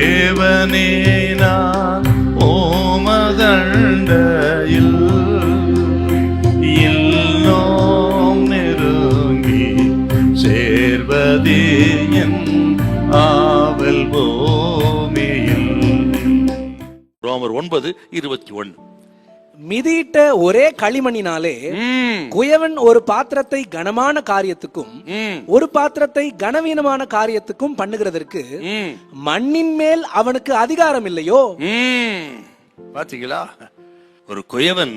தேவனே நான் ஓமதண்டையில் இன்னும் நெருங்கி சேர்வதே என் ஆவல் பூமியில். ரோமர் 9:21. மிதியிட்ட ஒரே களிமணினாலே குயவன் ஒரு பாத்திரத்தை கனமான காரியத்துக்கும் ஒரு பாத்திரத்தை கனவீனமான காரியத்துக்கும் பண்ணுகிறதற்கு மண்ணின் மேல் அவனுக்கு அதிகாரம் இல்லையோ? பாத்தீங்களா? ஒரு குயவன்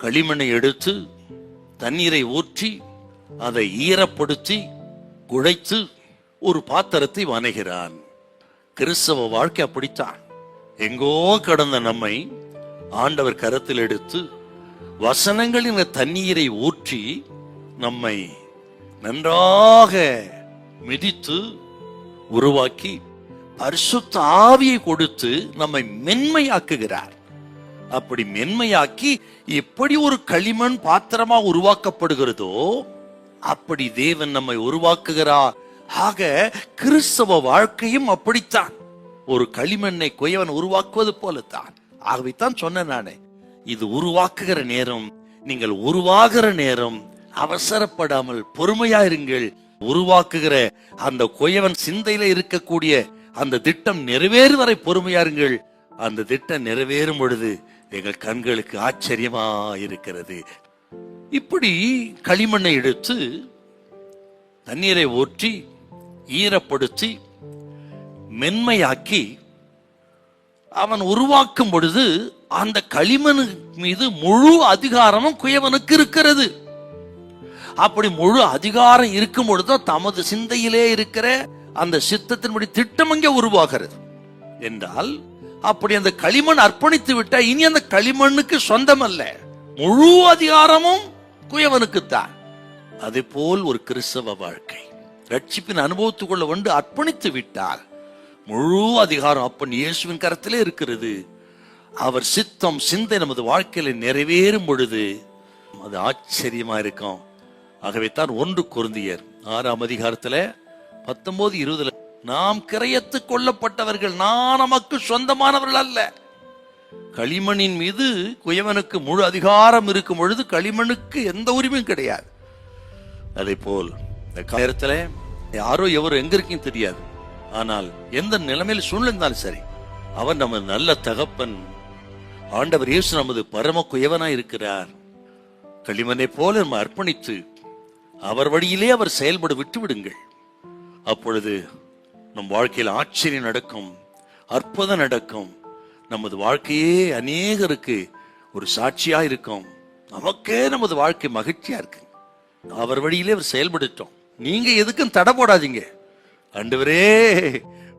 களிமண்ணை எடுத்து தண்ணீரை ஊற்றி அதை ஈரப்படுத்தி குழைத்து ஒரு பாத்திரத்தை வணைகிறான். கிறிஸ்தவ வாழ்க்கை அப்படித்தான். எங்கோ கடந்த நம்மை ஆண்டவர் கரத்தில் எடுத்து வசனங்களின் தண்ணீரை ஊற்றி நம்மை நன்றாக மிதித்து உருவாக்கி பரிசுத்த ஆவியை கொடுத்து நம்மை மென்மையாக்குகிறார். அப்படி மென்மையாக்கி எப்படி ஒரு களிமண் பாத்திரமா உருவாக்கப்படுகிறதோ அப்படி தேவன் நம்மை உருவாக்குகிறார். ஆக கிறிஸ்தவ வாழ்க்கையும் அப்படித்தான். ஒரு களிமண்ணை குயவன் உருவாக்குவது போலத்தான். ஆகவேத்தான் சொன்னேன் நானே, இது உருவாக்குகிற நேரம், நீங்கள் உருவாகிற நேரம். அவசரப்படாமல் பொறுமையா இருங்கள். உருவாக்குகிற அந்த குயவன் சிந்தையில இருக்கக்கூடிய அந்த திட்டம் நிறைவேறும் வரை பொறுமையா இருங்கள். அந்த திட்டம் நிறைவேறும் பொழுது எங்கள் கண்களுக்கு ஆச்சரியமா இருக்கிறது. இப்படி களிமண்ணை எடுத்து தண்ணீரை ஊற்றி ஈரப்படுத்தி மென்மையாக்கி அவன் உருவாக்கும் பொழுது அந்த களிமண் மீது முழு அதிகாரமும் குயவனுக்கு இருக்கிறது. அப்படி முழு அதிகாரம் இருக்கும் பொழுது தமது சிந்தையிலே இருக்கிற அந்த சித்தத்தின்படி திட்டம் அங்கே உருவாகிறது என்றால், அப்படி அந்த களிமண் அர்ப்பணித்து விட்டா இனி அந்த களிமண்ணுக்கு சொந்தம் அல்ல, முழு அதிகாரமும் குயவனுக்குத்தான். அதே போல் ஒரு கிறிஸ்தவ வாழ்க்கை ரட்சிப்பின் அனுபவத்துக்குள்ள வந்து அர்ப்பணித்து விட்டால் முழு அதிகாரம் அப்பன் இயேசுவின் கரத்திலே இருக்கிறது. அவர் சித்தம் சிந்தை நமது வாழ்க்கையில நிறைவேறும் பொழுது அது ஆச்சரியமா இருக்கும். ஆகவே தான் 1 கொரிந்தியர் 6:19-20 நாம் கிரயத்து கொள்ளப்பட்டவர்கள், நான் நமக்கு சொந்தமானவர்கள் அல்ல. களிமண்ணின் மீது குயவனுக்கு முழு அதிகாரம் இருக்கும் பொழுது களிமண்ணுக்கு எந்த உரிமையும் கிடையாது. அதே போல் இந்த நேரத்துல யாரோ எவரோ எங்க இருக்குன்னு தெரியாது. ஆனால் எந்த நிலைமையில் சூழ்நிலைந்தாலும் சரி, அவர் நமது நல்ல தகப்பன். ஆண்டவர் இயேசு நமது பரம குயவனாய் இருக்கிறார். களிமண்ணை போல நம்ம அர்ப்பணித்து அவர் வழியிலே அவர் செயல்பட விட்டு விடுங்கள். அப்பொழுது நம் வாழ்க்கையில் ஆச்சரியம் நடக்கும், அற்புதம் நடக்கும். நமது வாழ்க்கையே அநேகருக்கு ஒரு சாட்சியா இருக்கும். நமக்கே நமது வாழ்க்கை மகிழ்ச்சியா இருக்கு. அவர் வழியிலே அவர் செயல்படுத்தோம். நீங்க எதுக்கும் தடை போடாதீங்க. ஆண்டவரே,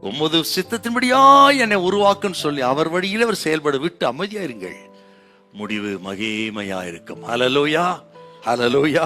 உமது சித்தத்தின்படியா என்னை உருவாக்குன்னு சொல்லி அவர் வழியிலே அவர் செயல்பட விட்டு அமைதியா இருங்கள். முடிவு மகிமையா இருக்கும். ஹல்லேலூயா, ஹல்லேலூயா.